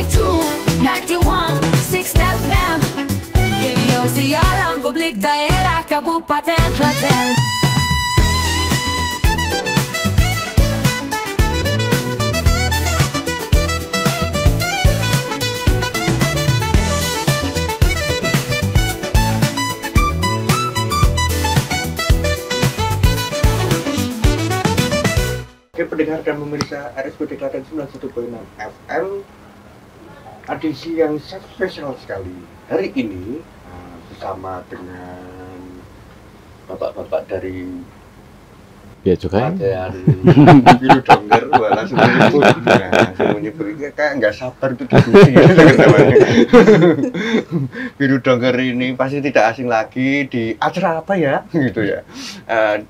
92, 91, 6 FM. Ini siaran publik daerah Kabupaten Klaten. Pendengar dan pemirsa RSPD Klaten 91.6 FM, edisi yang spesial sekali hari ini bersama dengan bapak-bapak dari Bea Cukai, Biru Dongger, langsung menyebut kayak nggak sabar itu diskusi. Biru Dongger ini pasti tidak asing lagi di acara apa ya, gitu ya.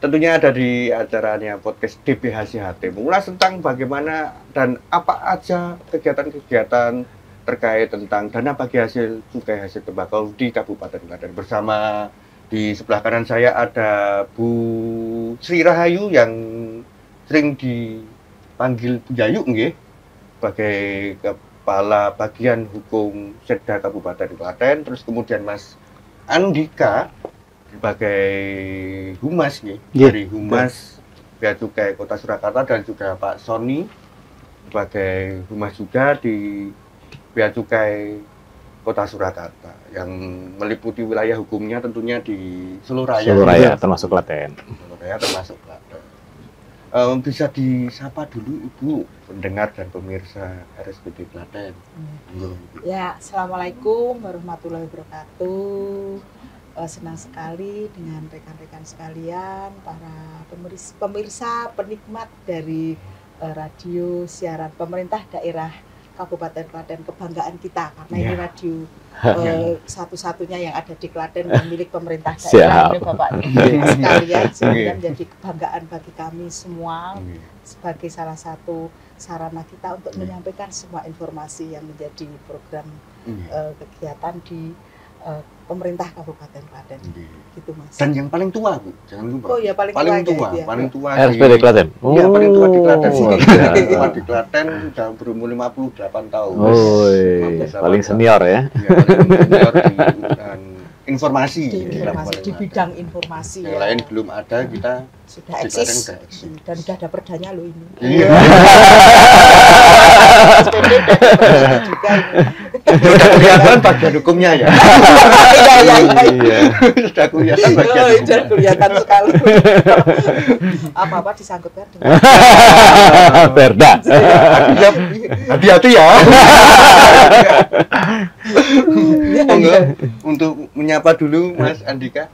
Tentunya ada di acaranya podcast DPHCHT, mengulas tentang bagaimana dan apa aja kegiatan-kegiatan terkait tentang dana bagi hasil cukai hasil tembakau di Kabupaten Klaten. Bersama di sebelah kanan saya ada Bu Sri Rahayu yang sering dipanggil Bu Yayu nggih, sebagai Kepala Bagian Hukum Setda Kabupaten Klaten. Terus kemudian Mas Andika sebagai Humas nggih, dari Humas Bea Cukai Kota Surakarta, dan juga Pak Sony sebagai Humas juga di Bea Cukai Kota Surakarta, yang meliputi wilayah hukumnya tentunya di seluruh raya termasuk Klaten. Seluruh raya termasuk Klaten. Bisa disapa dulu Ibu pendengar dan pemirsa RSPD Klaten. Ya, assalamualaikum warahmatullahi wabarakatuh. Senang sekali dengan rekan-rekan sekalian, para pemirsa penikmat dari radio siaran pemerintah daerah Kabupaten Klaten, kebanggaan kita karena ini radio satu-satunya yang ada di Klaten dan milik pemerintah daerah. Ini Bapak sekalian, sehingga menjadi kebanggaan bagi kami semua sebagai salah satu sarana kita untuk menyampaikan semua informasi yang menjadi program kegiatan di pemerintah Kabupaten Klaten. Gitu Mas. Dan yang paling tua Bu, jangan lupa. Oh ya, paling tua RSPD Klaten. Iya, paling tua di Klaten sih. Tua di Klaten sudah berumur 58 tahun. Oh, paling senior ya. Iya, paling senior di urusan informasi. Di bidang informasi. Yang lain belum ada, kita sudah eksis dan sudah ada perdanya loh ini. Iya. Sudah kelihatan bagian hukumnya ya. Iya. Sudah kelihatan bagian hukumnya. Sudah kelihatan sekali. Apa-apa disangkutkan dengan Perda. Hati-hati ya. Untuk menyapa dulu Mas Andika.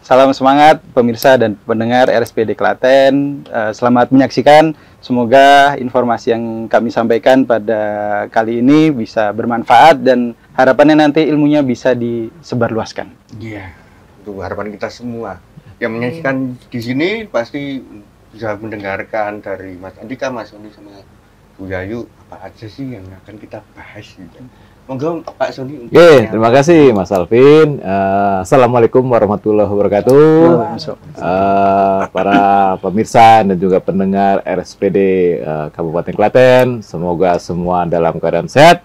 Salam semangat pemirsa dan pendengar RSPD Klaten. Selamat menyaksikan. Semoga informasi yang kami sampaikan pada kali ini bisa bermanfaat dan harapannya nanti ilmunya bisa disebarluaskan. Iya, itu harapan kita semua. Yang menyaksikan di sini pasti bisa mendengarkan dari Mas Andika, Mas Sony, sama Bu Yayu apa aja sih yang akan kita bahas gitu. Monggo Pak Sony. Terima kasih Mas Alvin. Assalamualaikum warahmatullahi wabarakatuh. Para pemirsa dan juga pendengar RSPD Kabupaten Klaten, semoga semua dalam keadaan sehat,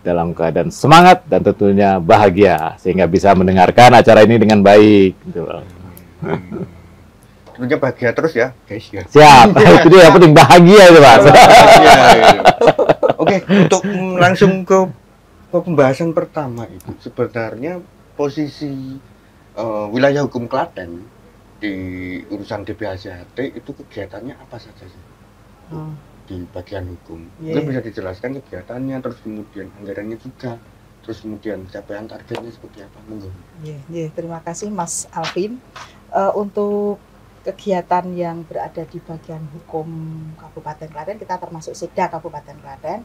dalam keadaan semangat, dan tentunya bahagia sehingga bisa mendengarkan acara ini dengan baik. Tentunya bahagia terus ya, guys ya. Siap. Itu dia yang penting, bahagia itu Mas. Oke, untuk langsung ke pembahasan pertama itu, sebenarnya posisi wilayah hukum Klaten di urusan DPHCHT itu kegiatannya apa saja sih di bagian hukum? Mungkin bisa dijelaskan kegiatannya, terus kemudian anggarannya juga, terus kemudian capaian targetnya seperti apa? Monggo. Terima kasih Mas Alvin. Untuk kegiatan yang berada di bagian hukum Kabupaten Klaten, kita termasuk Setda Kabupaten Klaten.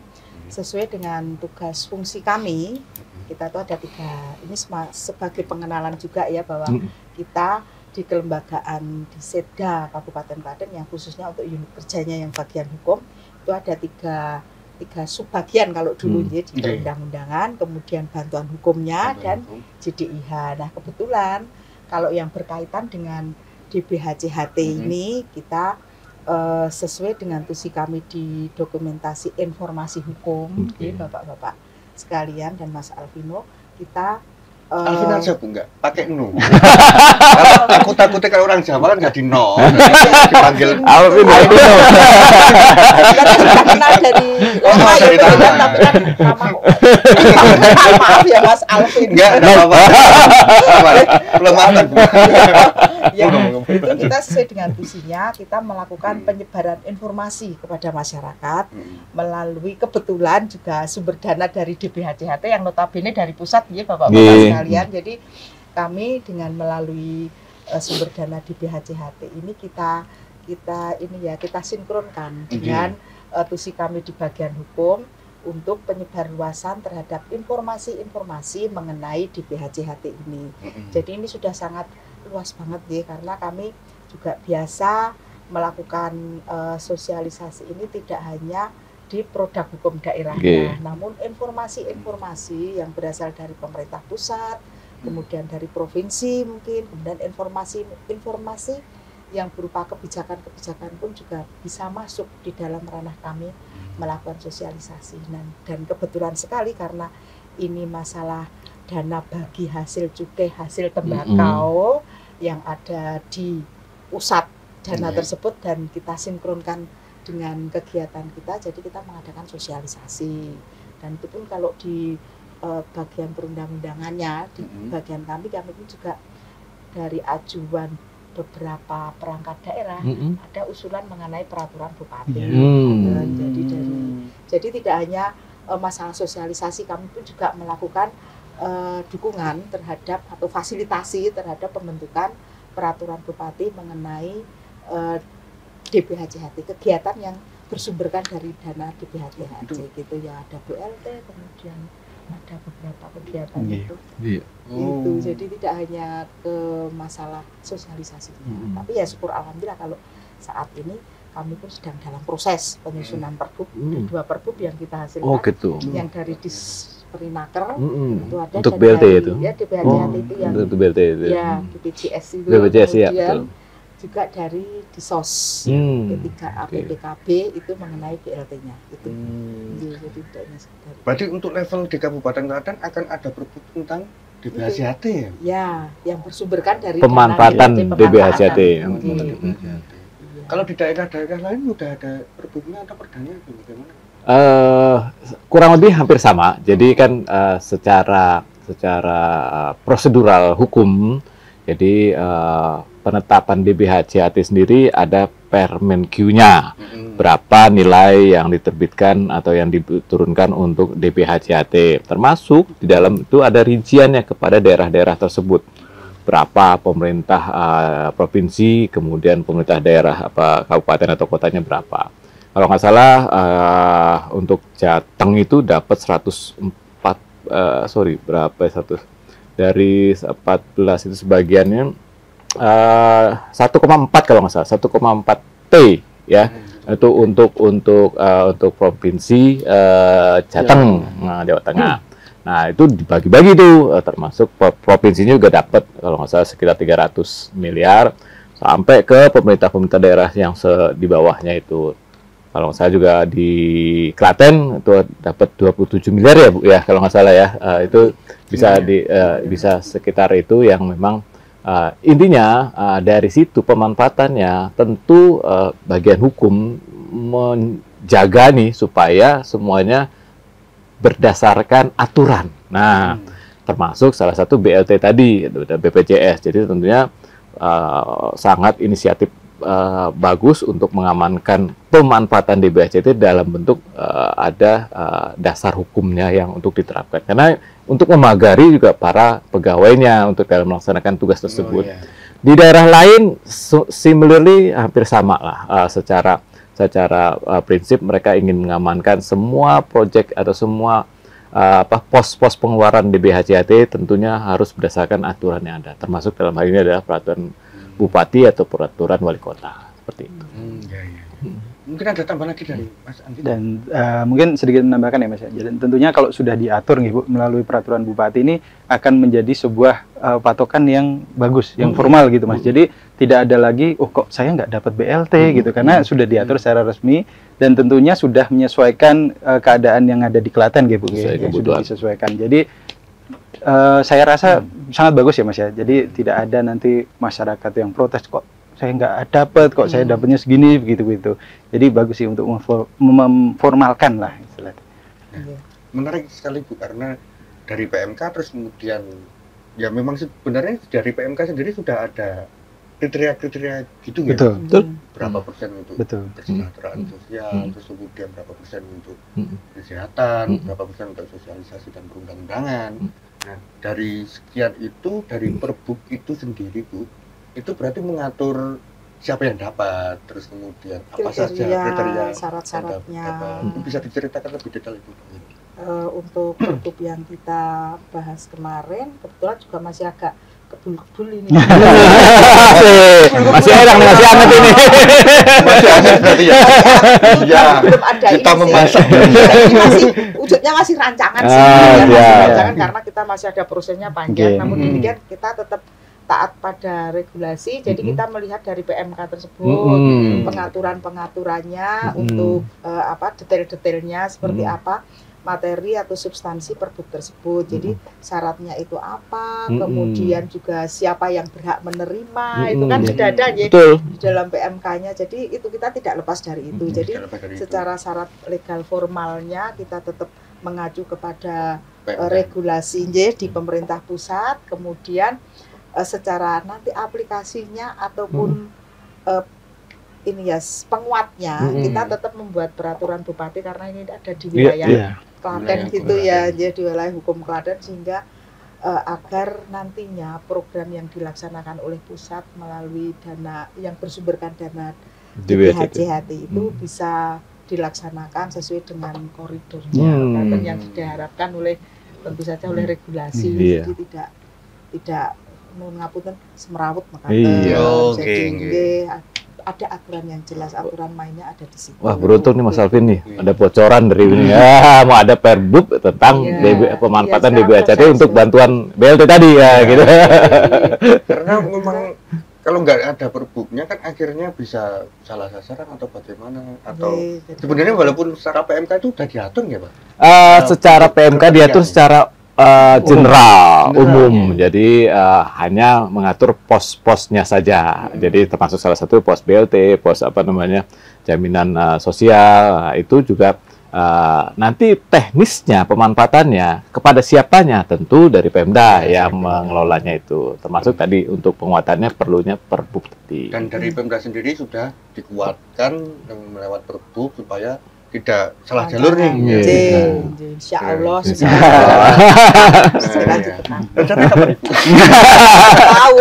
Sesuai dengan tugas fungsi kami, kita tuh ada 3, ini sebagai pengenalan juga ya, bahwa kita di kelembagaan di Setda Kabupaten Klaten yang khususnya untuk unit kerjanya yang bagian hukum, itu ada tiga subbagian kalau dulu di perundang-undangan, kemudian bantuan hukumnya, dan JDIH. Nah kebetulan kalau yang berkaitan dengan DPHCHT ini kita sesuai dengan tusi kami di dokumentasi informasi hukum di Bapak-bapak sekalian dan Mas Alvino, kita Alvin aja Bu, enggak pakai nu. Kalau takutnya kalau orang Jawa kan nggak di no, dipanggil Alvin. kita sudah kenal dari lama ya, dari lama. tapi kan nama maaf ya Mas Alvin. enggak apa-apa. Belum matang. Ya, itu kita sesuai dengan tusinya, kita melakukan penyebaran informasi kepada masyarakat melalui kebetulan juga sumber dana dari DBHCHT yang notabene dari pusat ya Bapak-bapak sekalian. Jadi kami dengan melalui sumber dana DBHCHT ini kita sinkronkan dengan tusi kami di bagian hukum untuk penyebarluasan terhadap informasi-informasi mengenai DBHCHT ini. Jadi ini sudah sangat luas banget ya, karena kami juga biasa melakukan sosialisasi ini tidak hanya di produk hukum daerahnya, namun informasi-informasi yang berasal dari pemerintah pusat, kemudian dari provinsi mungkin, kemudian informasi yang berupa kebijakan-kebijakan pun juga bisa masuk di dalam ranah kami melakukan sosialisasi. Dan kebetulan sekali karena ini masalah dana bagi hasil cukai hasil tembakau yang ada di pusat dana tersebut, dan kita sinkronkan dengan kegiatan kita, jadi kita mengadakan sosialisasi. Dan itu pun kalau di bagian perundang-undangannya, di bagian kami pun juga dari ajuan beberapa perangkat daerah ada usulan mengenai peraturan bupati. Jadi tidak hanya masalah sosialisasi, kami pun juga melakukan dukungan terhadap atau fasilitasi terhadap pembentukan peraturan bupati mengenai DBHCHT, kegiatan yang bersumberkan dari dana DBHCHT gitu ya, ada BLT, kemudian ada beberapa kegiatan itu. Itu jadi tidak hanya ke masalah sosialisasinya, tapi ya syukur alhamdulillah kalau saat ini kami pun sedang dalam proses penyusunan perbub, 2 perbub yang kita hasilkan, yang dari Perinaker itu ada, untuk dan BLT dari, itu ya DBHCHT itu yang untuk BLT itu ya BPJS itu, BPJS ya, betul. Juga dari Disos ketika APPKB itu mengenai BLT-nya itu. Jadi tidaknya dari. Berarti untuk level di Kabupaten Klaten akan ada perbub tentang DBHCHT ya? Ya, yang bersumberkan dari pemanfaatan DBHCHT. Kalau di daerah-daerah lain sudah ada perbubnya atau perdanya bagaimana? Kurang lebih hampir sama. Jadi kan secara prosedural hukum, jadi penetapan DBHCHT sendiri ada Permenq-nya, berapa nilai yang diterbitkan atau yang diturunkan untuk DBHCHT, termasuk di dalam itu ada rinciannya kepada daerah-daerah tersebut, berapa pemerintah provinsi, kemudian pemerintah daerah kabupaten atau kotanya berapa. Kalau nggak salah untuk Jateng itu dapat 100 dari 14 itu sebagiannya 1,4 kalau nggak salah, 1,4 T ya, itu untuk provinsi Jateng, Jawa Tengah. Nah itu dibagi-bagi tuh, termasuk provinsinya juga dapat kalau nggak salah sekitar 300 miliar sampai ke pemerintah daerah yang di bawahnya itu. Kalau saya juga di Klaten itu dapat 27 miliar ya Bu ya, kalau nggak salah ya, itu bisa sekitar itu yang memang intinya dari situ pemanfaatannya tentu bagian hukum menjaga nih supaya semuanya berdasarkan aturan. Nah, termasuk salah satu BLT tadi, BPJS. Jadi tentunya sangat inisiatif bagus untuk mengamankan pemanfaatan DBHCHT dalam bentuk ada dasar hukumnya yang untuk diterapkan. Karena untuk memagari juga para pegawainya untuk dalam melaksanakan tugas tersebut. Di daerah lain similarly hampir sama lah, secara prinsip mereka ingin mengamankan semua proyek atau semua pos-pos pengeluaran DBHCHT tentunya harus berdasarkan aturan yang ada, termasuk dalam hal ini adalah peraturan bupati atau peraturan wali kota seperti itu. Mungkin ada tambahan lagi dari Mas Andi. Dan mungkin sedikit menambahkan ya Mas. Dan tentunya kalau sudah diatur nih Bu melalui peraturan bupati ini akan menjadi sebuah patokan yang bagus, yang formal gitu Mas. Jadi tidak ada lagi, oh kok saya nggak dapat BLT gitu, karena sudah diatur secara resmi dan tentunya sudah menyesuaikan keadaan yang ada di Klaten gitu Bu, Sesuai yang sudah kebutuhan. disesuaikan. Jadi saya rasa sangat bagus ya Mas ya. Jadi tidak ada nanti masyarakat yang protes kok saya nggak dapat, kok saya dapatnya segini begitu. Jadi bagus sih untuk memformalkan lah istilahnya. Menarik sekali Bu, karena dari PMK terus kemudian ya memang sebenarnya dari PMK sendiri sudah ada kriteria-kriteria gitu ya. Betul. Berapa persen untuk Betul. kesejahteraan sosial, terus kemudian berapa persen untuk kesehatan, berapa persen untuk sosialisasi dan perundang-undangan. Nah, dari sekian itu, dari Perbuk itu sendiri Bu, itu berarti mengatur siapa yang dapat, terus kemudian apa saja kriteria syarat-syaratnya. yang dapat. Bisa diceritakan lebih detail itu. Untuk Perbuk yang kita bahas kemarin, kebetulan juga masih agak kebul-kebul ini. Masih enak nih, masih hangat ini. Masih ada berarti ya. Ya, Belum ada kita ini sih. memasak. Ini masih wujudnya masih rancangan sih, Ah, masih ya. rancangan karena kita masih ada prosesnya panjang. Oke. Namun demikian kita tetap taat pada regulasi. Jadi kita melihat dari PMK tersebut pengaturan-pengaturannya untuk detail-detailnya seperti apa materi atau substansi Perbuk tersebut. Jadi syaratnya itu apa, kemudian juga siapa yang berhak menerima, itu kan sudah ada ya Betul. di dalam PMK-nya. Jadi itu kita tidak lepas dari itu. Jadi secara syarat legal formalnya kita tetap mengacu kepada regulasi di pemerintah pusat, kemudian secara nanti aplikasinya ataupun ini ya penguatnya kita tetap membuat peraturan bupati karena ini ada di wilayah Klaten gitu ya, jadi di wilayah hukum Klaten, sehingga agar nantinya program yang dilaksanakan oleh pusat melalui dana yang bersumberkan dana DPHJHT itu bisa dilaksanakan sesuai dengan koridornya dan yang diharapkan oleh tentu saja oleh regulasi. Jadi tidak ngapunten semerawut makaten. Jadi ada aturan yang jelas, aturan mainnya ada di situ. Wah, beruntung nih Mas Alvin nih, ada bocoran dari ini. Ya, mau ada Perbuk tentang pemanfaatan DBHJT untuk bantuan BLT tadi ya, gitu. Karena memang kalau nggak ada Perbuknya kan akhirnya bisa salah sasaran atau bagaimana, atau sebenarnya walaupun secara PMK itu sudah diatur ya Pak? Secara PMK diatur secara general, umum. Jadi hanya mengatur pos-posnya saja. Jadi termasuk salah satu pos BLT, pos jaminan sosial. Nah, itu juga nanti teknisnya pemanfaatannya kepada siapanya tentu dari Pemda yang mengelolanya itu. Termasuk tadi untuk penguatannya perlunya Perbuk tadi. Dan dari Pemda sendiri sudah dikuatkan melewat Perbuk supaya tidak salah jalur nih. Insya Allah. Tahu.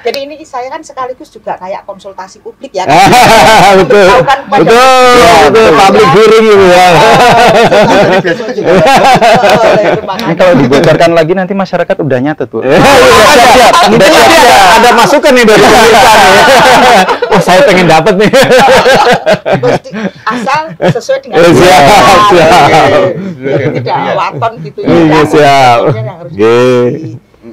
Jadi ini saya kan sekaligus juga kayak konsultasi publik ya. Betul. Betul. Public hearing gitu ya. Ini kalau dibocorkan lagi nanti masyarakat udah nyatet Bu. Ada masukan nih dari pemerintah. Oh, saya pengen dapat nih. Asal sesuai dengan tidak waton gitu ya. Siap.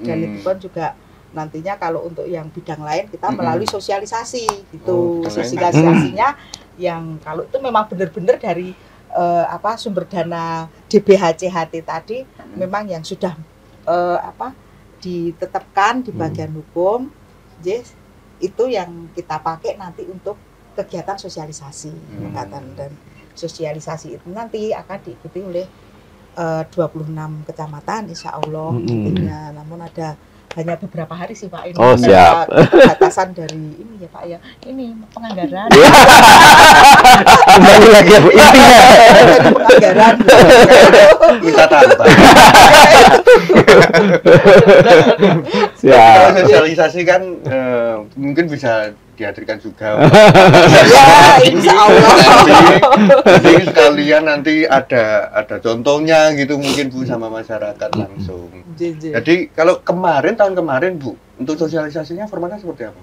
Dan itu pun juga nantinya kalau untuk yang bidang lain kita melalui sosialisasi gitu. Sosialisasinya yang kalau itu memang benar-benar dari sumber dana DBHJHT tadi memang yang sudah ditetapkan di bagian hukum, itu yang kita pakai nanti untuk kegiatan sosialisasi. Dan sosialisasi itu nanti akan diikuti oleh 26 kecamatan insya Allah nantinya. Namun hanya beberapa hari sih Pak ini. Oh, siap. Batasan dari ini ya Pak ya. Ini penganggaran. Kembali lagi ya Bu, intinya. Penganggaran. Minta tambah. Siap. Sosialisasi kan mungkin bisa dihadirkan juga. Ya, insya Allah. Jadi sekalian nanti ada contohnya gitu mungkin Bu sama masyarakat langsung. Jadi kalau tahun kemarin Bu, untuk sosialisasinya formatnya seperti apa?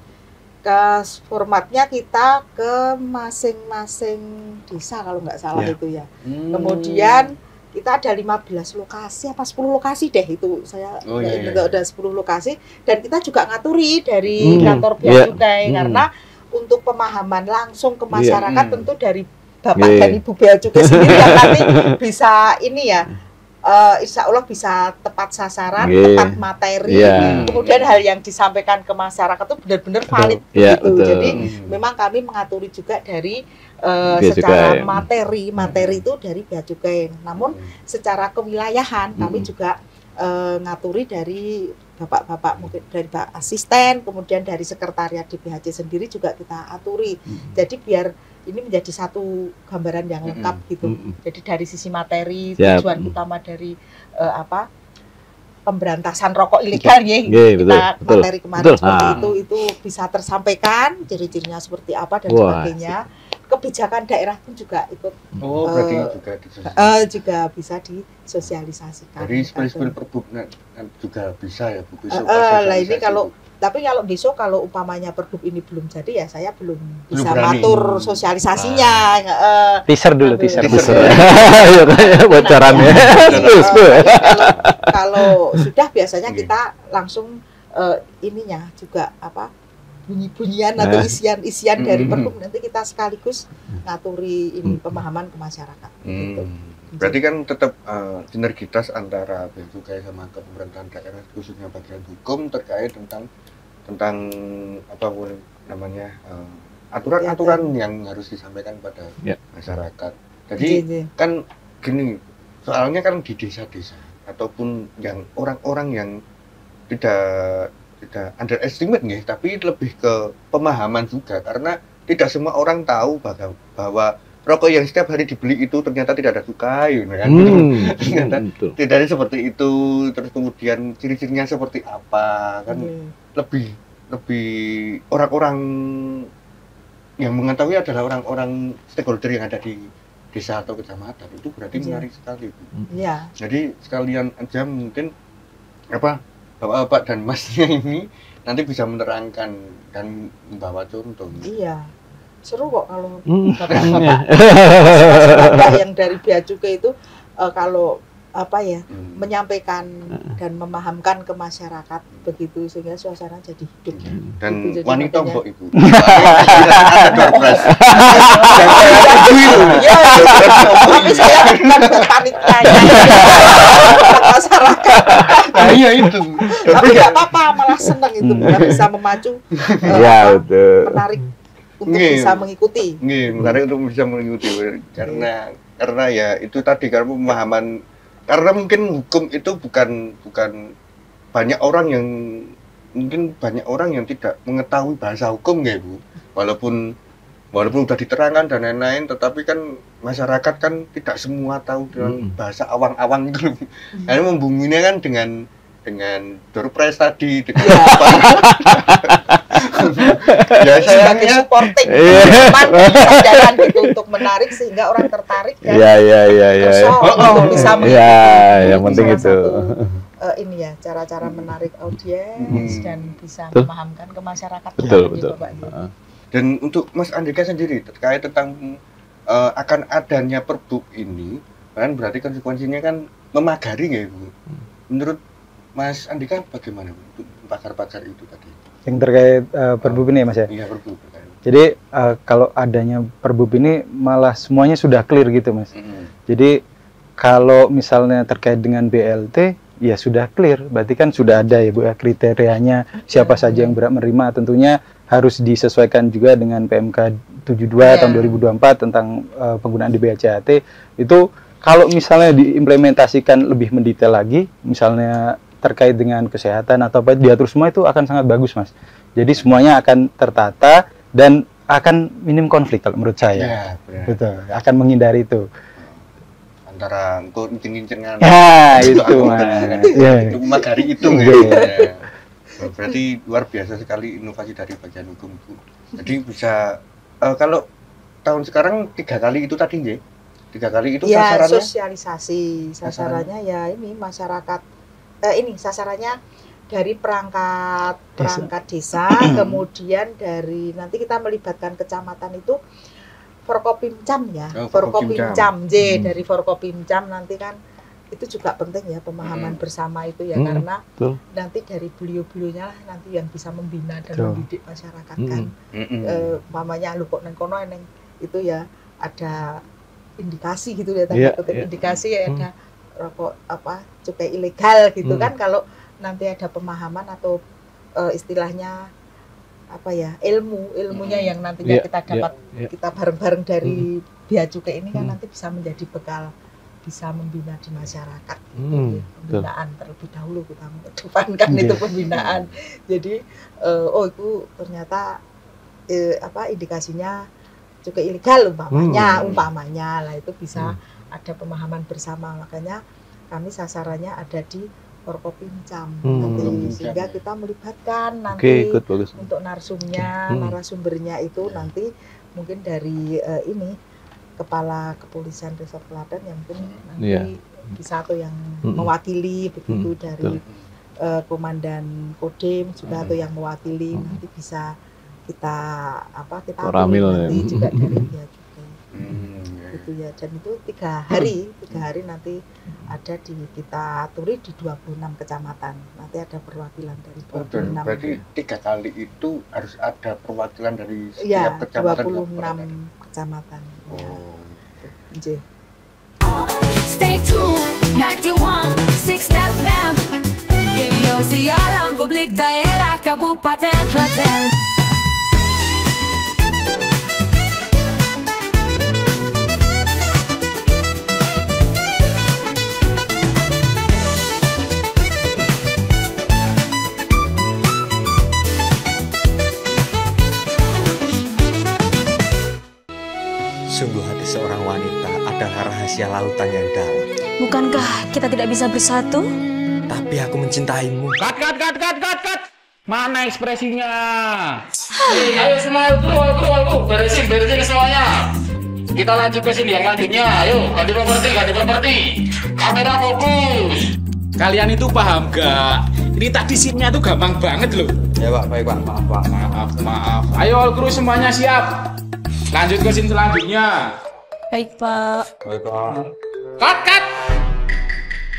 Formatnya kita ke masing-masing desa kalau nggak salah itu ya. Kemudian kita ada 15 lokasi apa 10 lokasi deh itu saya iya. udah 10 lokasi, dan kita juga ngaturi dari kantor Bea Cukai karena untuk pemahaman langsung ke masyarakat tentu dari Bapak dan Ibu Bea Cukai sendiri yang nanti bisa ini ya, insya Allah bisa tepat sasaran, tepat materi, kemudian hal yang disampaikan ke masyarakat itu benar-benar valid gitu. Jadi memang kami mengaturi juga dari secara materi itu dari Bea Cukai. Namun secara kewilayahan kami juga ngaturi dari bapak-bapak, mungkin dari Pak Asisten, kemudian dari sekretariat di BHC sendiri juga kita aturi. Jadi biar ini menjadi satu gambaran yang lengkap gitu. Jadi dari sisi materi, tujuan utama dari pemberantasan rokok ilegal kita materi kemarin seperti itu bisa tersampaikan, ciri-cirinya seperti apa dan sebagainya. Kebijakan daerah pun juga ikut berarti juga bisa disosialisasikan. Jadi spesial perbuk juga bisa ya Bu. Lah ini kalau besok kalau umpamanya perbuk ini belum jadi ya saya belum bisa matur sosialisasinya. Teaser dulu, teaser. Bocorannya. Kalau sudah biasanya kita langsung ininya juga bunyi-bunyian atau isian dari perbuk, nanti kita sekaligus ngaturi ini pemahaman ke masyarakat. Gitu. Berarti kan tetap sinergitas antara Bea Cukai sama ke pemerintahan daerah, khususnya bagian hukum terkait tentang apa namanya aturan-aturan yang harus disampaikan pada masyarakat. Jadi kan gini, soalnya kan di desa-desa ataupun yang orang-orang yang tidak underestimate nih, tapi lebih ke pemahaman juga, karena tidak semua orang tahu bahwa rokok yang setiap hari dibeli itu ternyata tidak ada cukai, kan? Ternyata tidak ada seperti itu. Terus kemudian ciri-cirinya seperti apa, kan? Lebih orang-orang yang mengetahui adalah orang-orang stakeholder yang ada di desa atau kecamatan. Itu berarti menarik sekali, Bu. Jadi sekalian aja mungkin Bapak dan Masnya ini nanti bisa menerangkan dan membawa contoh. Iya, seru kok kalau bapak-bapak yang dari Bea Cukai itu kalau menyampaikan dan memahamkan ke masyarakat begitu, sehingga suasana jadi hidup. Dan gitu, wanita mbok Ibu. Tapi saya bukan panitianya masyarakat. Nah, iya itu. Tapi nggak apa-apa, malah seneng itu bisa memacu menarik untuk bisa mengikuti. Menarik untuk bisa mengikuti karena ya itu tadi, karena pemahaman, karena mungkin hukum itu bukan banyak orang yang tidak mengetahui bahasa hukum ya Bu. Walaupun sudah diterangkan dan lain-lain, tetapi kan masyarakat kan tidak semua tahu dengan bahasa awang-awang itu. Karena membumbunya kan dengan doorpress tadi, dengan ya sayangnya supporting jalan gitu untuk menarik sehingga orang tertarik dan bisa mengikuti. Yang penting itu ini ya cara-cara menarik audiens dan bisa memahamkan ke masyarakat. Betul. Dan untuk Mas Andika sendiri terkait tentang akan adanya perbuk ini, kan berarti konsekuensinya kan memagari ya Bu. Menurut Mas Andika bagaimana untuk pakar-pakar itu tadi? Yang terkait perbub ini ya Mas ya? Iya, perbub. Jadi kalau adanya perbub ini malah semuanya sudah clear gitu Mas. Jadi kalau misalnya terkait dengan BLT ya sudah clear, berarti kan sudah ada ya Bu ya kriterianya, siapa saja yang berhak menerima, tentunya harus disesuaikan juga dengan PMK 72 tahun 2024 tentang penggunaan di BHCHT. Itu kalau misalnya diimplementasikan lebih mendetail lagi, misalnya terkait dengan kesehatan atau apa, diatur semua, itu akan sangat bagus Mas. Jadi semuanya akan tertata dan akan minim konflik kalau menurut saya. Betul, akan menghindari itu. Antara nginceng-ngincengan. Itu Mas. Itu magari itu. Berarti luar biasa sekali inovasi dari bagian hukum Bu. Jadi bisa kalau tahun sekarang 3 kali itu tadi ya. 3 kali itu sasarannya. Sosialisasi. Sasarannya ya ini masyarakat. Ini sasarannya dari perangkat desa, kemudian dari nanti kita melibatkan kecamatan itu Forkopimcam ya, Oh, Forkopimcam J dari Forkopimcam nanti kan itu juga penting ya pemahaman bersama itu ya karena betul. nanti dari beliau-beliaunya lah nanti yang bisa membina dan Betul. mendidik masyarakat kan. Mamanya lu kok neng kono neng itu ya ada indikasi gitu ya tanda kutip indikasi ya ada rokok apa cukai ilegal gitu kan kalau nanti ada pemahaman atau istilahnya apa ya ilmunya yang nantinya kita dapat kita bareng-bareng dari Bea Cukai ini kan nanti bisa menjadi bekal bisa membina di masyarakat gitu. Pembinaan terlebih dahulu kita mengedepankan itu pembinaan jadi itu ternyata indikasinya cukai ilegal umpamanya lah itu bisa ada pemahaman bersama makanya kami sasarannya ada di Forkopimcam sehingga kita melibatkan nanti untuk narasumbernya itu nanti mungkin dari Kepala Kepolisian Resort Klaten yang mungkin nanti bisa atau yang mewakili begitu dari Komandan Kodim juga atau yang mewakili nanti bisa kita ambil nanti juga dari Bea Cukai gitu ya dan itu 3 hari nanti ada kita aturi di 26 kecamatan nanti ada perwakilan dari 26 berarti 3 kali itu harus ada perwakilan dari setiap kecamatan 26 kecamatan Stay tuned 91.6 FM Radio Siaran Publik Daerah Kabupaten Klaten. Sungguh hati seorang wanita adalah rahasia lautan yang dalam. Bukankah kita tidak bisa bersatu? Tapi aku mencintaimu. Cut. Mana ekspresinya? Ayo semua keluar. Beresin semuanya. Kita lanjut ke sini yang lanjutnya. Ayo, ganti properti. Kamera fokus. Kalian itu paham gak? Ini tadi scene-nya tuh gampang banget loh. Ya Pak, baik Pak, Maaf. Ayo all crew semuanya siap. Lanjut ke scene selanjutnya. Baik, Pak. Cut.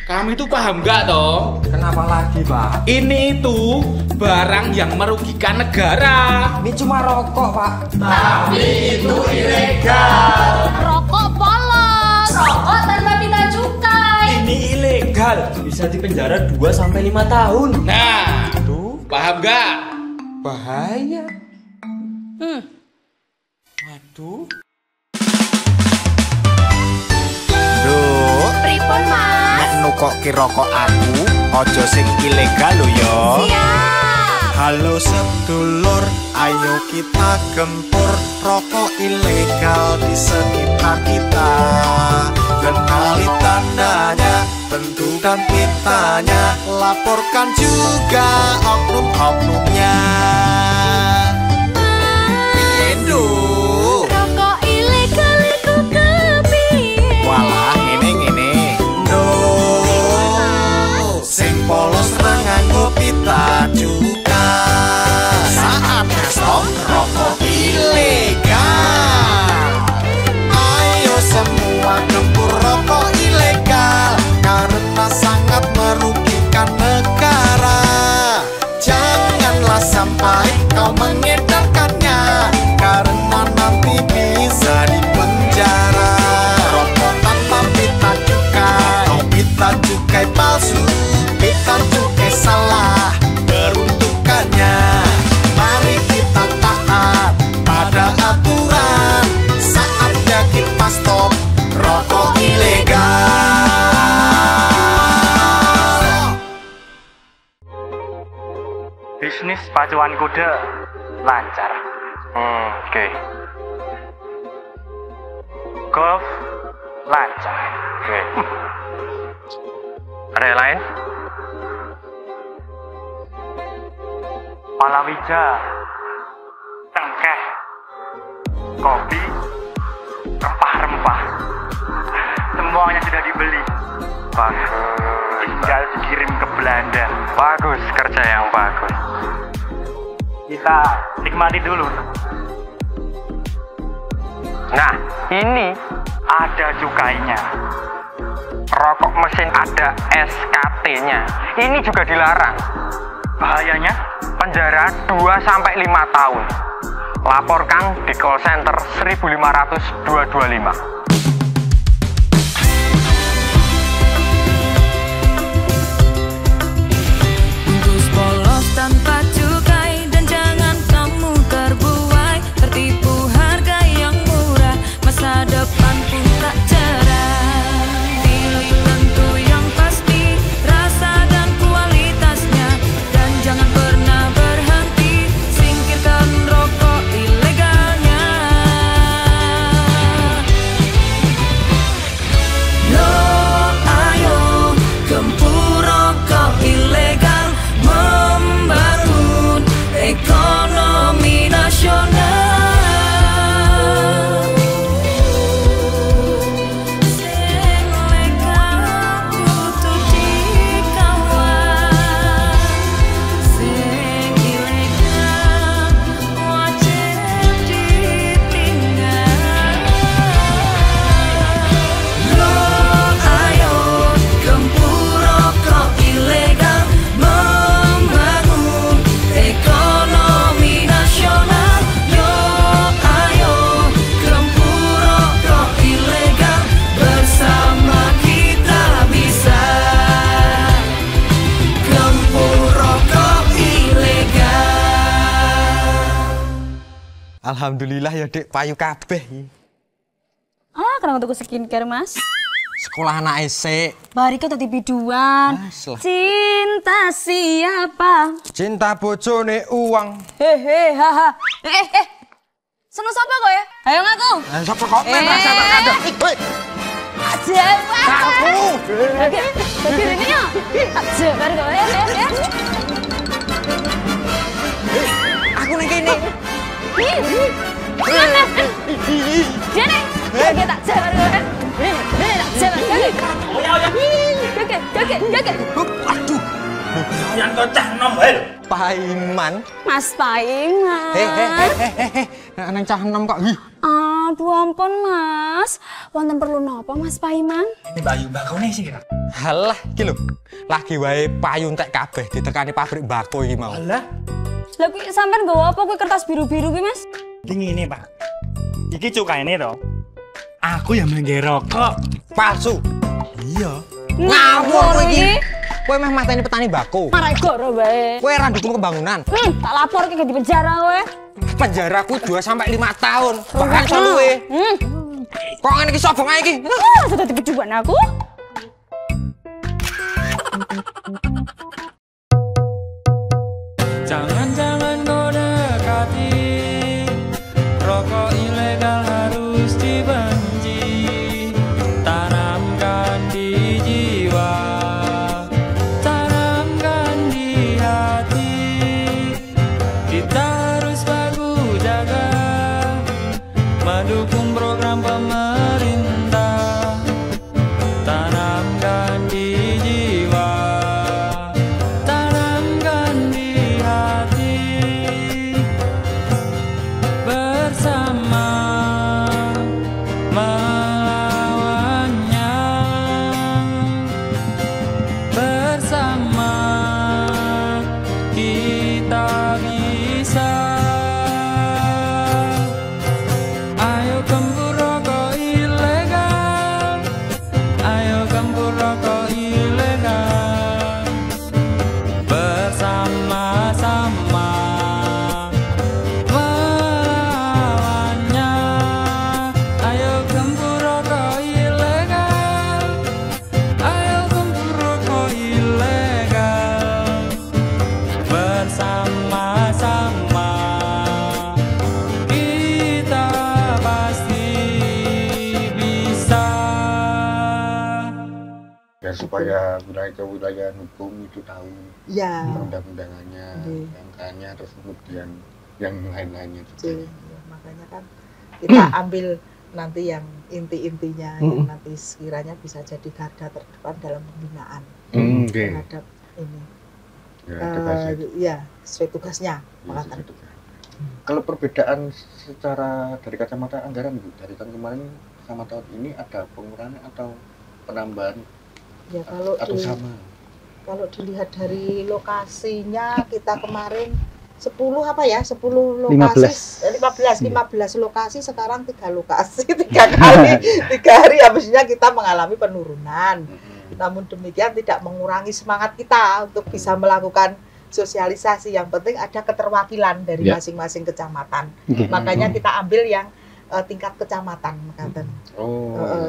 Kamu itu paham gak toh? Kenapa lagi Pak? Ini itu barang yang merugikan negara. Ini cuma rokok Pak. Tapi itu ilegal. Rokok polos. Rokok tanpa bina cukai. Ini ilegal. Bisa dipenjara 2-5 tahun. Nah, tuh paham gak? Bahaya. Waduh. Pripun, Mas? Nukoki rokok aku, ojo sing ilegal lo yo. Siap. Halo sedulur, ayo kita gempur rokok ilegal di sekitar kita. Kenali tandanya, tentu dan pitanya, laporkan juga oknum-oknumnya. Indo. Rokok ilegal itu kepiye? Walah ngene. Sing polos nganggo pita juga. Saatnya stop rokok ilegal. Ayo semua gempur rokok ilegal karena sangat merugikan negara. Janganlah sampai kau mengedarkannya karena nanti bisa dipenjara. Rokok tanpa pita cukai palsu, pita cukai salah peruntukannya. Mari kita taat pada aturan, saatnya kita stop rokok ilegal. Bisnis pacuan kuda lancar. Oke. Golf lancar. Oke. Ada yang lain? Palawija, cengkeh, kopi, rempah-rempah, semuanya sudah dibeli. Bagus. Tinggal dikirim ke Belanda. Bagus, kerja yang bagus. Kita nikmati dulu. Nah, ini ada cukainya. Rokok mesin ada SKT-nya. Ini juga dilarang. Bahayanya penjara 2-5 tahun. Laporkan di call center 1500225. Bungkus polos tanpa cukai dan jangan kamu terbuai, tertipu harga yang murah, masa depan pun tak cerah. Pilih tentu yang pasti, rasa dan kualitasnya, dan jangan pernah berhenti, singkirkan rokok ilegalnya. Yo, ayo gempur rokok ilegal, membangun ekonomi nasional. Sing legal kudu dikawal, sing ilegal wajib ditinggal. Yo, ayo gempur rokok ilegal, membangun ekonomi nasional. Yo, ayo gempur rokok ilegal, bersama kita bisa gempur rokok ilegal. Alhamdulillah ya Dek, payu kabeh. Ah, kenapa tuku skincare, Mas? Sekolah anak esek. Barika tadi biduan. Lah. Cinta siapa? Cinta bojone uang. Hehe, haha. Seneng sapa kok ya? Ayo ngaku. Sapa kok merasa ada. Woi, Aja. aku. Oke, oke ini ya. Aja, baru kok ya. Aku ning kene. Mana? Dia nih. Oke, tak aja baru kok ya. Ini tak aja baru. Oke. Aduh. Yang kocah nom hel. Paiman. Mas Paiman. Nang cah enom kok. Aduh ampun Mas. Wonten perlu napa Mas Paiman? Ini bayu bakone sih kira. Halah iki lho. Lagi wae payu entek kabeh ditekani pabrik mbako iki mau. Alah, Lah kuwi sampean nggawa apa kuwi kertas biru-biru kuwi Mas? ini Pak. Iki cukaine to. Aku yang mengge rokok. Palsu. Iya. Ngawur iki. Kowe meh mateni petani mbako. Marai goro bae. Kowe ra ndukung pembangunan. Tak lapor ki di penjara kowe. Penjaraku 2-5 tahun. Bahkan luwe. Kok ngene iki sobong ae iki? Sudah dibeduan aku. Jangan kau dekati, rokok ilegal harus dibenci. Tanamkan di jiwa, tanamkan di hati. Kita harus baku jaga, mendukung program pemerintah. Tanamkan di jiwa, tanamkan di hati. Bersama melawannya, bersama kita bisa. Ayo gempur rokok ilegal, ayo gempur rokok ilegal. Bersama-sama melawannya. Ayo gempur rokok ilegal, ayo gempur rokok ilegal. Bersama-sama kita pasti bisa. Ya supaya wilayah hukum itu tahu Ya. undang-undangannya, angkanya, terus kemudian yang lain-lainnya juga. Ya, makanya kan kita ambil nanti yang inti-intinya yang nanti sekiranya bisa jadi garda terdepan dalam pembinaan Oke. terhadap ini. Ya, tugasnya. Ya, sesuai tugasnya. Makanya. Kalau perbedaan secara dari kacamata anggaran Bu, dari tahun kemarin sama tahun ini ada pengurangan atau penambahan Ya kalau atau sama? Kalau dilihat dari lokasinya kita kemarin 10 apa ya? 10 lokasi 15 lokasi, sekarang 3 lokasi 3 kali 3 hari habisnya kita mengalami penurunan. Namun demikian tidak mengurangi semangat kita untuk bisa melakukan sosialisasi. Yang penting ada keterwakilan dari masing-masing kecamatan. Makanya kita ambil yang tingkat kecamatan, Mekaten.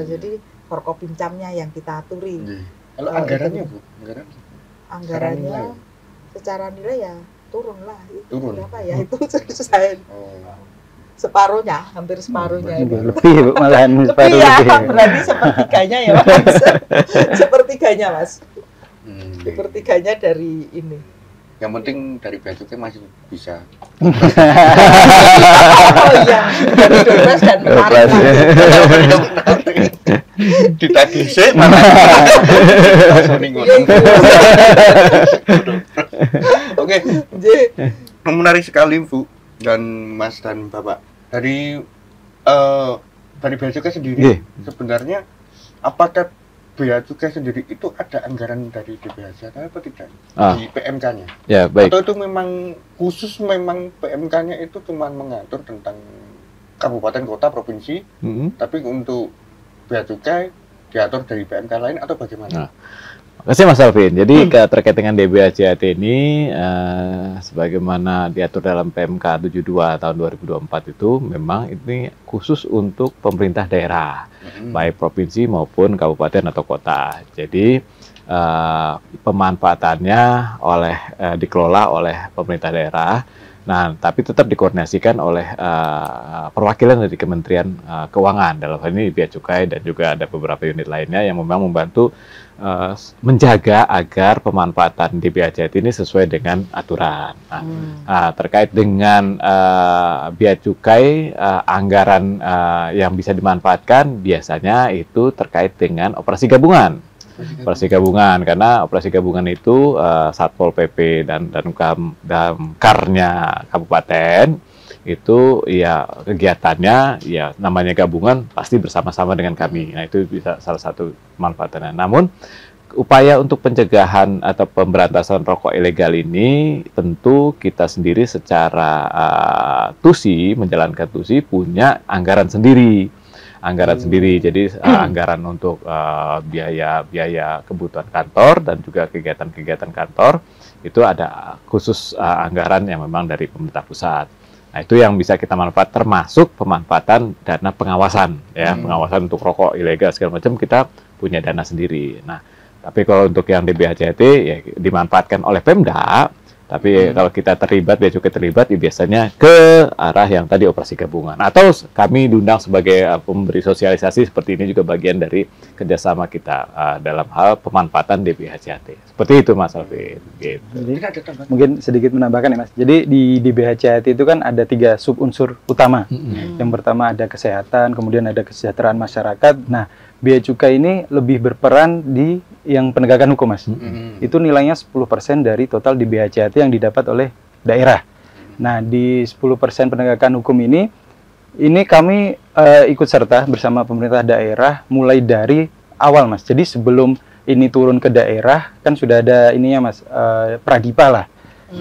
Jadi Forkopimcamnya yang kita aturi. Kalau anggarannya Bu, anggarannya secara nilai ya turun lah. Turun. Berapa ya itu saya separuhnya, hampir separuhnya. Lebih malahan separuh ya, lebih. Berarti sepertiganya ya Mas. Sepertiganya Mas. Sepertiganya dari ini. Yang penting dari bea cukai masih bisa. Oh iya, dari Dolres dan menarik. Ditagih sih mana? Oke, menarik sekali Bu dan Mas dan Bapak. Dari bea cukai sendiri sebenarnya apakah bea cukai sendiri itu ada anggaran dari DBHC apa tidak di PMK-nya? Ya, baik. Atau itu memang khusus memang PMK-nya itu cuma mengatur tentang kabupaten, kota, provinsi, tapi untuk bea cukai diatur dari PMK lain atau bagaimana? Terima kasih Mas Alvin. Jadi terkait dengan DBHCAT ini sebagaimana diatur dalam PMK 72 tahun 2024 itu memang ini khusus untuk pemerintah daerah, baik provinsi maupun kabupaten atau kota. Jadi pemanfaatannya dikelola oleh pemerintah daerah. Nah, tapi tetap dikoordinasikan oleh perwakilan dari Kementerian Keuangan, dalam hal ini Bea Cukai dan juga ada beberapa unit lainnya yang memang membantu menjaga agar pemanfaatan DBHCAT ini sesuai dengan aturan. Nah, terkait dengan Bea Cukai, anggaran yang bisa dimanfaatkan biasanya itu terkait dengan operasi gabungan. Operasi gabungan, karena operasi gabungan itu Satpol PP dan Damkarnya kabupaten itu ya kegiatannya ya namanya gabungan pasti bersama-sama dengan kami. Nah, itu bisa salah satu manfaatnya. Namun upaya untuk pencegahan atau pemberantasan rokok ilegal ini tentu kita sendiri secara menjalankan TUSI punya anggaran sendiri. Jadi anggaran untuk biaya kebutuhan kantor dan juga kegiatan-kegiatan kantor itu ada khusus anggaran yang memang dari pemerintah pusat. Nah, itu yang bisa kita manfaat, termasuk pemanfaatan dana pengawasan ya, pengawasan untuk rokok ilegal segala macam kita punya dana sendiri. Nah, tapi kalau untuk yang DBHCAT ya dimanfaatkan oleh Pemda. Tapi kalau kita terlibat, bea cukai terlibat, ya biasanya ke arah yang tadi operasi gabungan. Atau kami diundang sebagai pemberi sosialisasi seperti ini juga bagian dari kerjasama kita dalam hal pemanfaatan DBHCAT. Seperti itu Mas Alvin. Gitu. Mungkin sedikit menambahkan ya Mas. Jadi di DBHCAT itu kan ada 3 subunsur utama. Yang pertama ada kesehatan, kemudian ada kesejahteraan masyarakat. Nah, bea cukai ini lebih berperan di yang penegakan hukum Mas. Itu nilainya 10% dari total di BHCAT yang didapat oleh daerah. Nah, di 10% penegakan hukum ini kami ikut serta bersama pemerintah daerah mulai dari awal Mas. Jadi sebelum ini turun ke daerah kan sudah ada ininya Mas, pradipa lah.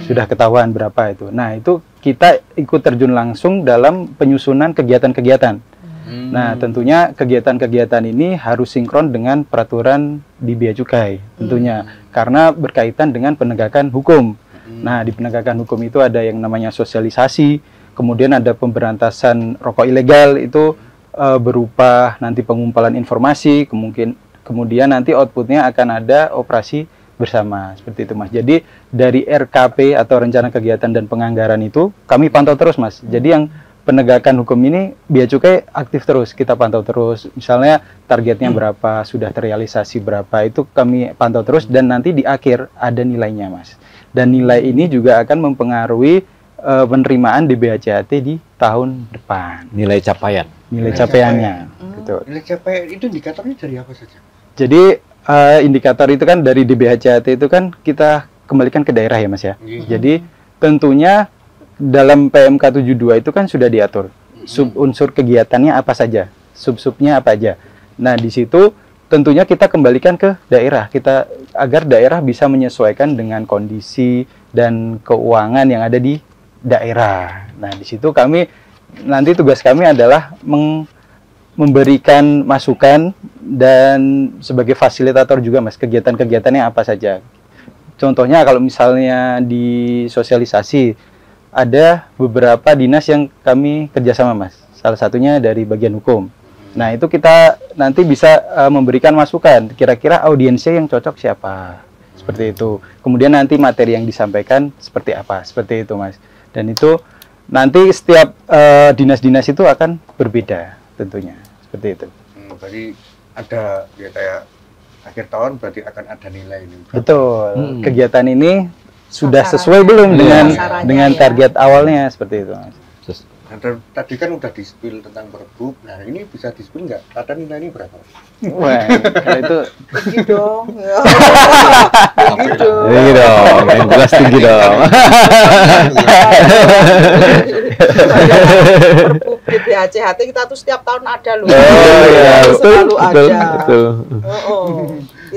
Sudah ketahuan berapa itu. Nah, itu kita ikut terjun langsung dalam penyusunan kegiatan-kegiatan. Nah, tentunya kegiatan-kegiatan ini harus sinkron dengan peraturan di bea cukai tentunya, karena berkaitan dengan penegakan hukum. Nah, di penegakan hukum itu ada yang namanya sosialisasi, kemudian ada pemberantasan rokok ilegal itu berupa nanti pengumpulan informasi, kemudian nanti outputnya akan ada operasi bersama, seperti itu Mas. Jadi dari RKP atau rencana kegiatan dan penganggaran itu kami pantau terus Mas. Jadi yang penegakan hukum ini bea cukai aktif terus, kita pantau terus. Misalnya targetnya berapa, sudah terrealisasi berapa, itu kami pantau terus dan nanti di akhir ada nilainya Mas. Dan nilai ini juga akan mempengaruhi penerimaan di BHCAT di tahun depan. Nilai capaian. Nilai capaiannya. Gitu. Nilai capaian itu indikatornya dari apa saja? Jadi indikator itu kan dari di BHCAT itu kan kita kembalikan ke daerah ya Mas ya. Jadi tentunya dalam PMK 72 itu kan sudah diatur sub unsur kegiatannya apa saja, sub-subnya apa aja. Nah, di situ tentunya kita kembalikan ke daerah, kita agar daerah bisa menyesuaikan dengan kondisi dan keuangan yang ada di daerah. Nah, di situ kami nanti tugas kami adalah memberikan masukan dan sebagai fasilitator juga, Mas, kegiatan-kegiatannya apa saja. Contohnya kalau misalnya di sosialisasi, ada beberapa dinas yang kami kerjasama, Mas. Salah satunya dari bagian hukum. Nah, itu kita nanti bisa memberikan masukan, kira-kira audiensnya yang cocok siapa. Seperti itu. Kemudian nanti materi yang disampaikan seperti apa, seperti itu, Mas. Dan itu nanti setiap dinas-dinas itu akan berbeda tentunya. Seperti itu. Berarti ada ya kayak akhir tahun berarti akan ada nilai ini. Betul. Kegiatan ini sudah sesuai belum dengan target awalnya, seperti itu, Mas. Nah, tadi kan udah di-spill tentang Pergub. Nah, ini bisa di-spill nggak? Tata nilai ini berapa? Wah, kalau itu tinggi dong. Tinggi dong, yang jelas tinggi dong. Pergub DPHCHT kita tuh setiap tahun ada loh. Oh iya, selalu ada. Betul.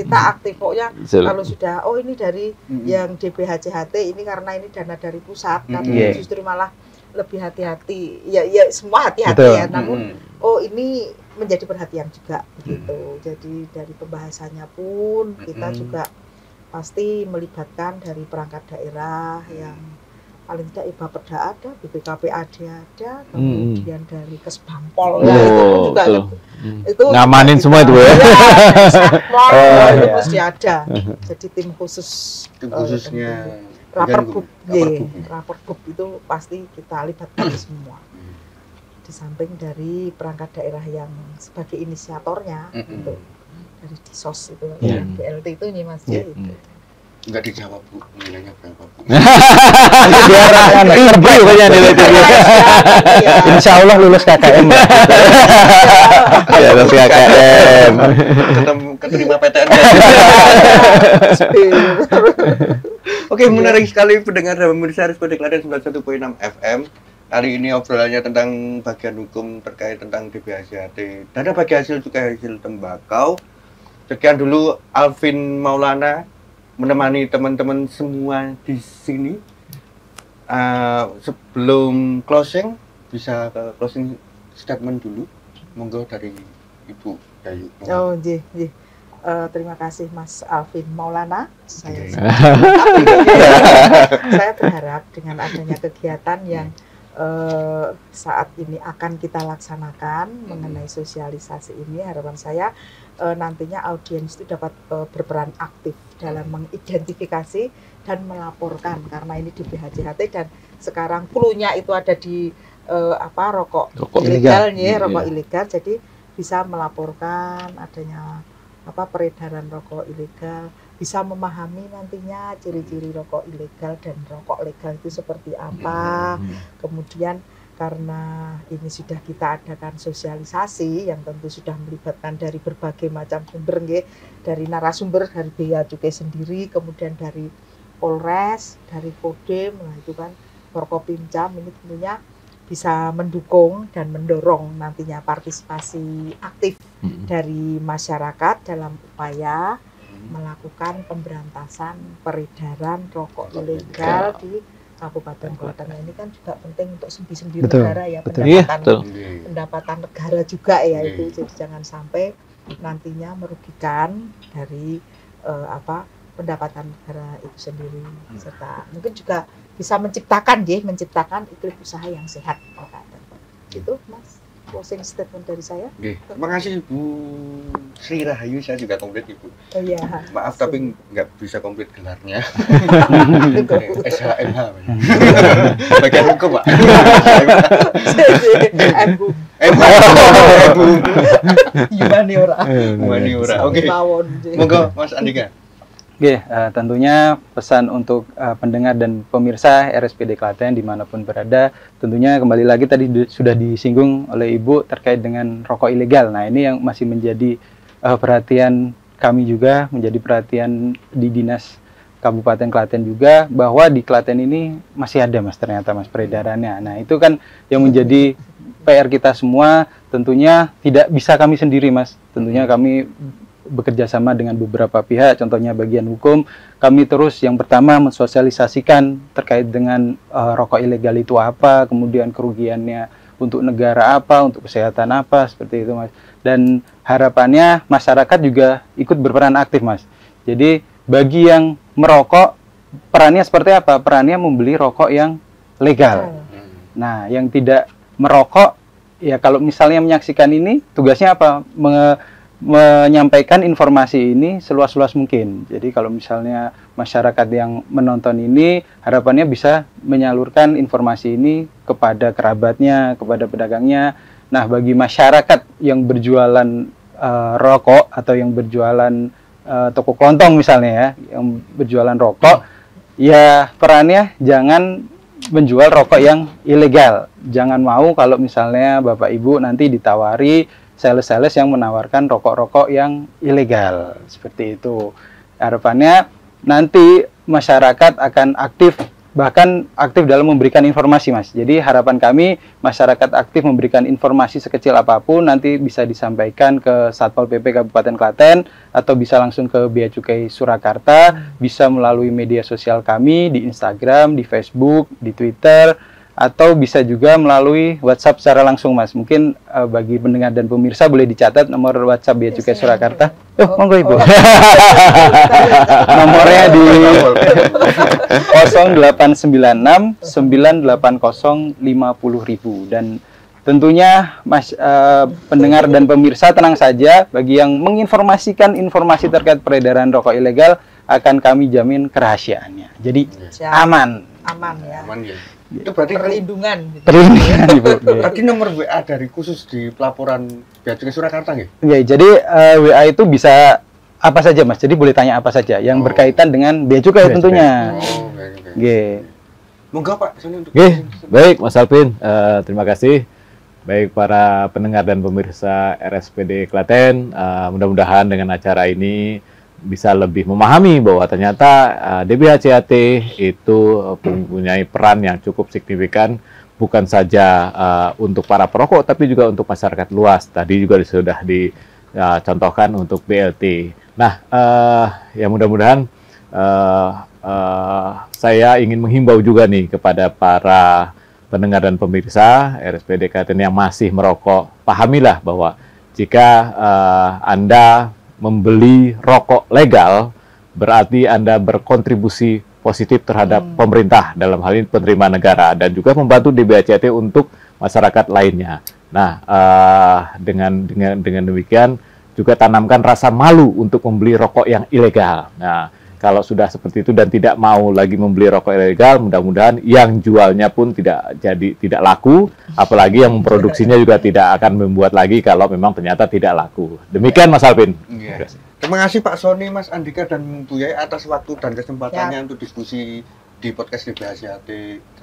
Kita aktif pokoknya kalau sudah ini dari yang DPHCHT ini karena ini dana dari pusat, tapi justru malah lebih hati-hati. Ya semua hati-hati ya, namun ini menjadi perhatian juga gitu. Jadi dari pembahasannya pun kita juga pasti melibatkan dari perangkat daerah yang paling tidak Bapeda ada, BPKP ada, kemudian dari Kesbampol ya, itu pun juga itu ngamanin semua itu ya. Itu mesti ada. Jadi tim khususnya Rapergub itu pasti kita libatkan semua. Di samping dari perangkat daerah yang sebagai inisiatornya gitu. Dari Disos itu BLT itu ini Mas itu. Enggak dijawab, Bu, nilainya berapa, Bu? tinggi pokoknya nilai tinggi. Insya Allah lulus KKM. Ya, lulus KKM. Keterima PTN. Oke, menarik sekali pendengar dan pemirsa RSPD Klaten 91.6 FM. Kali ini obrolannya tentang bagian hukum terkait tentang DPHCHT. Dan bagi hasil juga hasil tembakau. Sekian dulu Alvin Maulana menemani teman-teman semua di sini. Sebelum closing, bisa ke closing statement dulu. Monggo dari Ibu Dayu. Oh, nggih. Terima kasih Mas Alvin Maulana. Saya berharap dengan adanya kegiatan yang saat ini akan kita laksanakan mengenai sosialisasi ini, harapan saya nantinya audiens itu dapat berperan aktif dalam mengidentifikasi dan melaporkan, karena ini di BHCHT dan sekarang clue-nya itu ada di rokok ilegal, rokok ilegal, jadi bisa melaporkan adanya peredaran rokok ilegal, bisa memahami nantinya ciri-ciri rokok ilegal dan rokok legal itu seperti apa. Kemudian karena ini sudah kita adakan sosialisasi yang tentu sudah melibatkan dari berbagai macam sumber, dari narasumber, dari Bea Cukai sendiri, kemudian dari Polres, dari Kodim, nah itu kan Forkopimcam, ini tentunya bisa mendukung dan mendorong nantinya partisipasi aktif dari masyarakat dalam upaya melakukan pemberantasan peredaran rokok ilegal di Kabupaten Klaten. Ini kan juga penting untuk sendi-sendi negara ya, pendapatan negara juga ya itu. Jadi jangan sampai nantinya merugikan dari pendapatan negara itu sendiri, serta mungkin juga bisa menciptakan iklim usaha yang sehat. Itu Mas, closing statement dari saya. Terima kasih Bu Sri Rahayu, saya juga komplit Ibu. Oh iya. Maaf tapi nggak bisa komplit gelarnya. SHMH. Bagian hukum Pak. Humaniora. Oke. Monggo Mas Andika. Tentunya pesan untuk pendengar dan pemirsa RSPD Klaten dimanapun berada, tentunya kembali lagi tadi sudah disinggung oleh Ibu terkait dengan rokok ilegal. Nah, ini yang masih menjadi perhatian kami juga, menjadi perhatian di Dinas Kabupaten Klaten juga, bahwa di Klaten ini masih ada Mas ternyata Mas peredarannya. Nah itu kan yang menjadi PR kita semua, tentunya tidak bisa kami sendiri Mas, tentunya kami bekerja sama dengan beberapa pihak, contohnya bagian hukum. Kami terus yang pertama mensosialisasikan terkait dengan rokok ilegal itu apa, kemudian kerugiannya untuk negara apa, untuk kesehatan apa, seperti itu Mas. Dan harapannya masyarakat juga ikut berperan aktif Mas. Jadi bagi yang merokok, perannya seperti apa? Perannya membeli rokok yang legal. Nah, yang tidak merokok, ya kalau misalnya menyaksikan ini, tugasnya apa? Menyampaikan informasi ini seluas-luas mungkin. Jadi kalau misalnya masyarakat yang menonton ini, harapannya bisa menyalurkan informasi ini kepada kerabatnya, kepada pedagangnya. Nah, bagi masyarakat yang berjualan rokok atau yang berjualan toko kelontong misalnya ya, yang berjualan rokok, ya perannya jangan menjual rokok yang ilegal. Jangan mau kalau misalnya Bapak Ibu nanti ditawari sales-sales yang menawarkan rokok-rokok yang ilegal. Seperti itu. Harapannya nanti masyarakat akan aktif, bahkan aktif dalam memberikan informasi Mas. Jadi harapan kami masyarakat aktif memberikan informasi sekecil apapun, nanti bisa disampaikan ke Satpol PP Kabupaten Klaten atau bisa langsung ke Bea Cukai Surakarta, bisa melalui media sosial kami di Instagram, di Facebook, di Twitter, atau bisa juga melalui WhatsApp secara langsung Mas. Mungkin bagi pendengar dan pemirsa boleh dicatat nomor WhatsApp Bea Cukai Surakarta. Monggo Ibu. Nomornya di 0896 980 50.000. Dan tentunya Mas pendengar dan pemirsa tenang saja, bagi yang menginformasikan informasi terkait peredaran rokok ilegal akan kami jamin kerahasiaannya. Jadi aman ya. Aman ya. Itu berarti perlindungan. Perlindungan Ibu. Tadi nomor WA dari khusus di pelaporan Bea Cukai Surakarta nggih? Iya, jadi WA itu bisa apa saja Mas. Jadi boleh tanya apa saja yang berkaitan dengan Bea Cukai tentunya. Oke. Monggo Pak, sini untuk. Baik Mas Alvin, terima kasih. Baik para pendengar dan pemirsa RSPD Klaten, mudah-mudahan dengan acara ini bisa lebih memahami bahwa ternyata DBHCHT itu mempunyai peran yang cukup signifikan, bukan saja untuk para perokok tapi juga untuk masyarakat luas. Tadi juga sudah dicontohkan untuk BLT. Nah, ya mudah-mudahan saya ingin menghimbau juga nih kepada para pendengar dan pemirsa RSPD Klaten yang masih merokok, pahamilah bahwa jika Anda membeli rokok legal, berarti Anda berkontribusi positif terhadap pemerintah, dalam hal ini penerimaan negara, dan juga membantu DBHCHT untuk masyarakat lainnya. Nah, dengan demikian juga tanamkan rasa malu untuk membeli rokok yang ilegal. Nah, kalau sudah seperti itu dan tidak mau lagi membeli rokok ilegal, mudah-mudahan yang jualnya pun tidak laku, apalagi yang memproduksinya juga tidak akan membuat lagi kalau memang ternyata tidak laku. Demikian Mas Alvin. Iya. Terima kasih Pak Sony, Mas Andika dan Bu Yai atas waktu dan kesempatannya untuk diskusi di podcast DBHCHT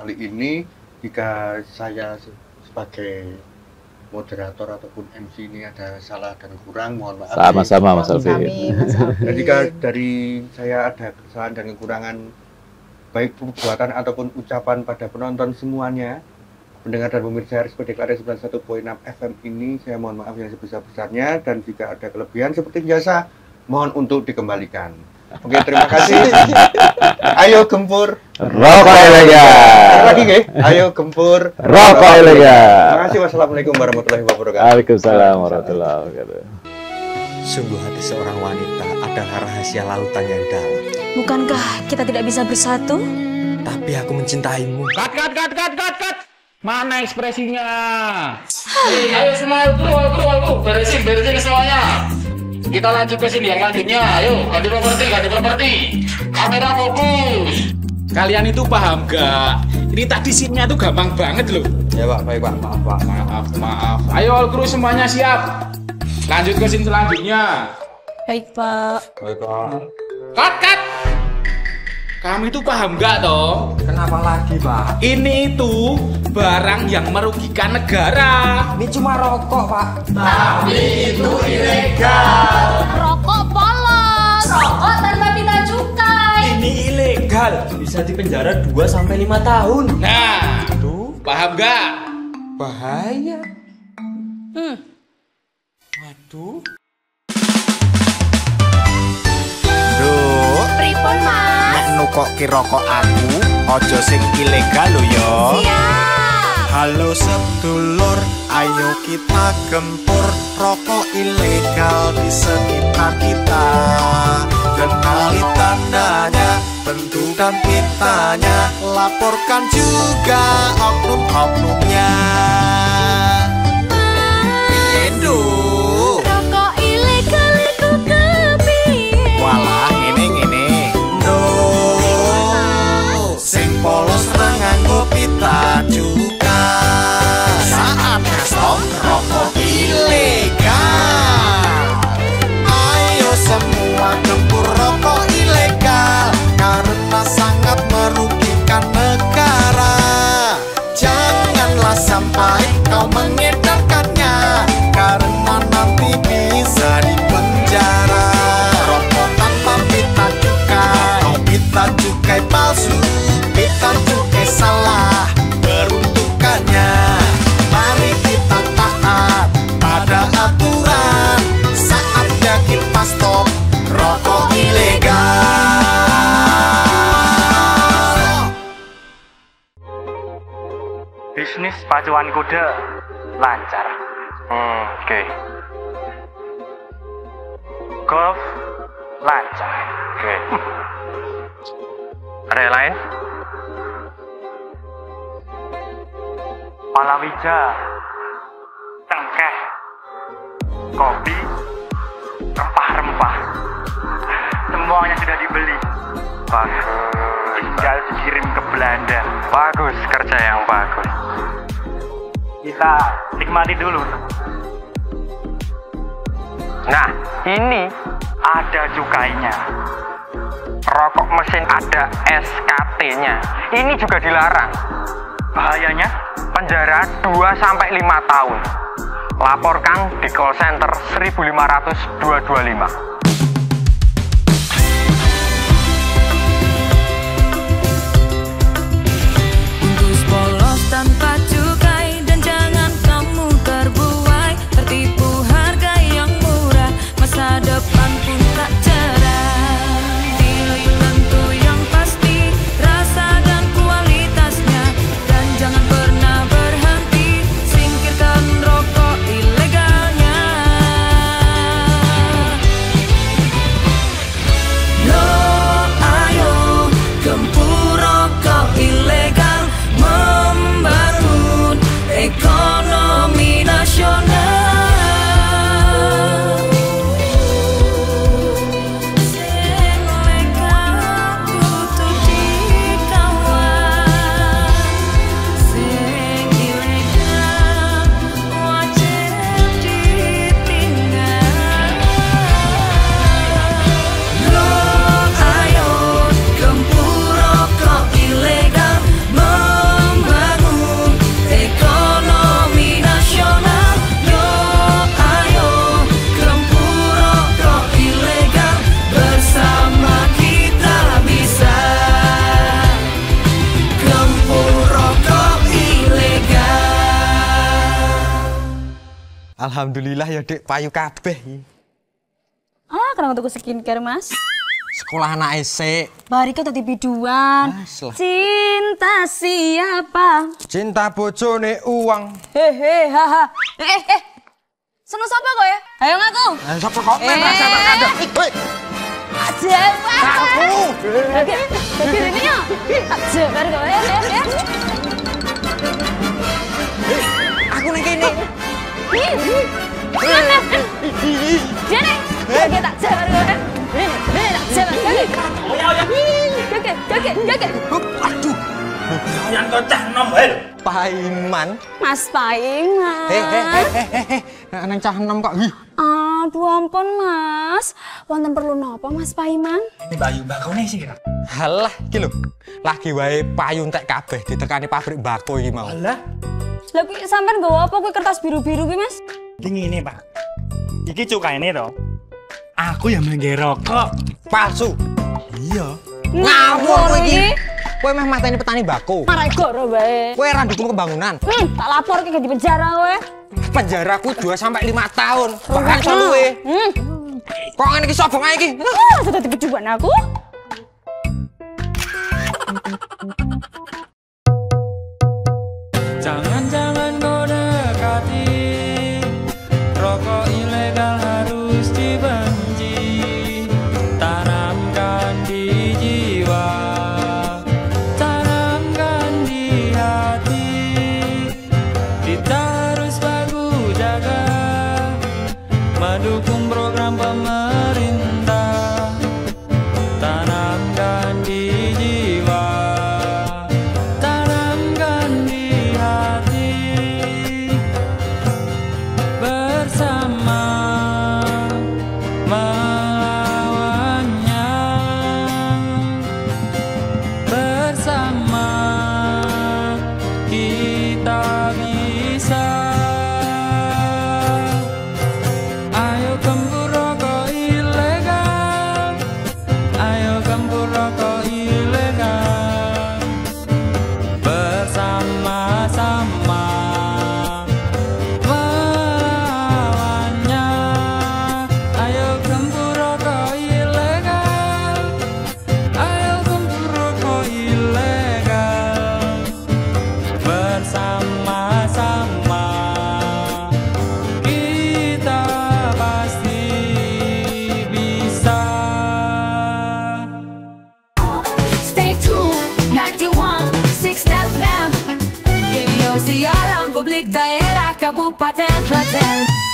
kali ini. Jika saya sebagai moderator ataupun MC ini ada salah dan kurang, mohon maaf. Sama-sama Mas Alvin. Dan jika dari saya ada kesalahan dan kekurangan baik perbuatan ataupun ucapan pada penonton semuanya, pendengar dan pemirsa RSPD Klaten 91.6 FM ini, saya mohon maaf yang sebesar-besarnya, dan jika ada kelebihan seperti biasa, mohon untuk dikembalikan. Oke, terima kasih. Ayo gempur rokok ilegal. Lagi nggih? Ayo gempur rokok ilegal. Terima kasih. Wassalamualaikum warahmatullahi wabarakatuh. Waalaikumsalam warahmatullahi wabarakatuh. Sungguh hati seorang wanita adalah rahasia lautan yang dalam. Bukankah kita tidak bisa bersatu? Tapi aku mencintaimu. Cut. Mana ekspresinya? Ayo semua keluar. Beresin semuanya. Kita lanjut ke sini yang lanjutnya. Ayo, ganti properti. Kamera fokus. Kalian itu paham gak? Ini tadi scene-nya tuh gampang banget loh. Ya Pak, baik Pak. Maaf. Ayo all crew semuanya siap. Lanjut ke scene selanjutnya. Baik Pak. Cut. Kamu itu paham gak toh? Kenapa lagi Pak? Ini itu barang yang merugikan negara. Ini cuma rokok Pak. Tapi itu ilegal. Rokok polos. Rokok tanpa bina cukai. Ini ilegal bisa dipenjara 2-5 tahun. Nah, tuh paham gak? Bahaya. Waduh. Duh, Pripun, Mas? nek nukoki rokok aku, ojo sing ilegal lho ya. Siap. Halo sedulur, ayo kita gempur rokok ilegal di sekitar kita. Kenali tandanya, bentuk dan pitanya, laporkan juga oknum-oknumnya. Piendo. Rokok ilegal itu kepiye? Walah ngene-ngene. No. Sing polos nganggo pita juga. Saatnya stop rokok ilegal. Ayo semua gempur rokok ilegal karena sangat merugikan negara. Janganlah sampai kau mengedarkannya karena nanti bisa dipenjara. Rokok tanpa pita cukai, oh pita cukai palsu, pita cukai salah peruntukannya. Mari kita taat pada aturan, saatnya kita stop rokok ilegal. Bisnis pacuan kuda lancar. Oke. Golf lancar. Oke. Ada yang lain? Palawija, tengkeh, kopi, rempah-rempah, semuanya sudah dibeli. Bagus. Tinggal dikirim ke Belanda. Bagus, kerja yang bagus. Kita nikmati dulu. Nah, ini ada cukainya. Rokok mesin ada SKT-nya. Ini juga dilarang. Bahayanya penjara 2-5 tahun. Laporkan di call center 1500225. Bungkus polos tanpa cukai dan jangan kamu terbuai, tertipu harga yang murah, masa depan pun tak cerah. Pilih tentu yang pasti, rasa dan kualitasnya, dan jangan pernah berhenti, singkirkan rokok ilegalnya. Yo, ayo gempur rokok ilegal, membangun ekonomi nasional. Sing legal kudu dikawal, sing ilegal wajib ditinggal. Yo, ayo gempur rokok ilegal, membangun ekonomi nasional. Yo, ayo gempur rokok ilegal, bersama kita bisa gempur rokok ilegal. Alhamdulillah ya Dek, payu kabeh. Ah, kenapa tuku skincare, Mas? Sekolah anak esek. Barika tadi biduan. Cinta siapa? Cinta bojone uang. Hehe, haha. Seneng sapa kok ya? Ayo ngaku. Sapa kok sabar kada. Aja. Aku. Bagi ini ya. Aja bar kok ya. Aku ning kene. Jene. Bagi tak jabar kok ya. Ini tak jabar kaki. Oke. Aduh. Yang kocah nom hel. Paiman. Mas Paiman. Nang cah enom kok. Aduh ampun Mas. Wonten perlu napa Mas Paiman? Ini bayu bakone sih kira. Halah iki lho. Lagi wae payu entek kabeh ditekani pabrik mbako iki mau. Alah. Lah kuwi sampean nggawa apa kuwi kertas biru-biru kuwi Mas? Ini Pak. Iki cukaine to. Aku yang mlengge rokok Palsu. Iya, Ngawur kowe iki. Kowe meh mateni petani bako. Marai goro bae. Kowe ra ndukung pembangunan. Tak lapor ke di penjara kowe. Penjaraku 2 sampai 5 tahun. Bahkan kowe. Kok ngene iki sobong ae iki? Sudah dipejuan aku. Jangan-jangan kau dekati, rokok ilegal harus dibenci. Tanamkan di jiwa, tanamkan di hati. Kita harus baku jaga, mendukung program pemerintah. Tanamkan di jiwa, tanamkan di hati. Bersama melawannya, bersama kita bisa. Ayo gempur rokok ilegal, ayo gempur rokok ilegal. Bersama-sama melawannya. Ayo gempur rokok ilegal, ayo gempur rokok ilegal. Bersama-sama kita pasti bisa. Stay tuned, 91.6 FM. Radio siaran publik daerah Kabupaten Klaten.